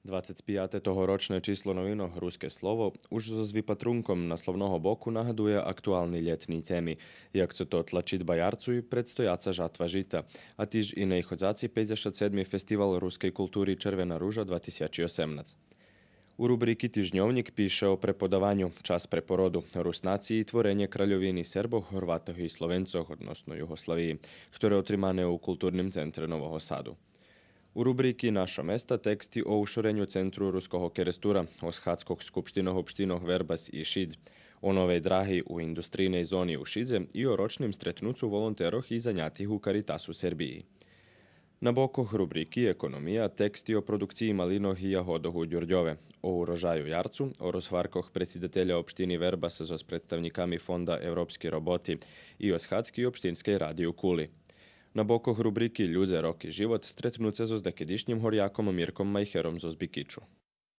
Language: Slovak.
25. Тогорочне число новинок Ruske slovo už so zvipatrunkom naslovného boku nahaduje aktuálny ljetný temi, jak co to tlačitba jarcu i predstojaca žatva žita, a tiž i nejchodzaci 57. festival ruskej kulturi Červena ruža 2018. U rubriki Tižnjovnik piše o prepodavanju Čas preporodu, Rusnaciji i tvorenje kraljovini Srbov, Horvatov i Slovencov, odnosno Jugoslaviji, ktoré otrimane u kulturnim centre Novog Sadu. U rubriki Naša mesta teksti o ušorenju centru Ruskog kerestura, o Shatskog skupštinog opštinog Verbas i Šid, o novej drahi u industrijnej zoni u Šidze i o ročnim stretnucu volonteroh i zanjatih u Caritasu Serbiji. Na bokoh rubriki Ekonomija teksti o produkciji malinoh i jahodoh u Đurđove, o urožaju jarcu, o rozhvarkoh predsjedatelja opštini Verbas s predstavnikami fonda Evropski roboti i o Shatski opštinskej radi u Kuli. Na bokoh rubriki Ljuze, rok i život stretnut se s dekedišnjim horjakom Mirkom Majherom z Bikiću.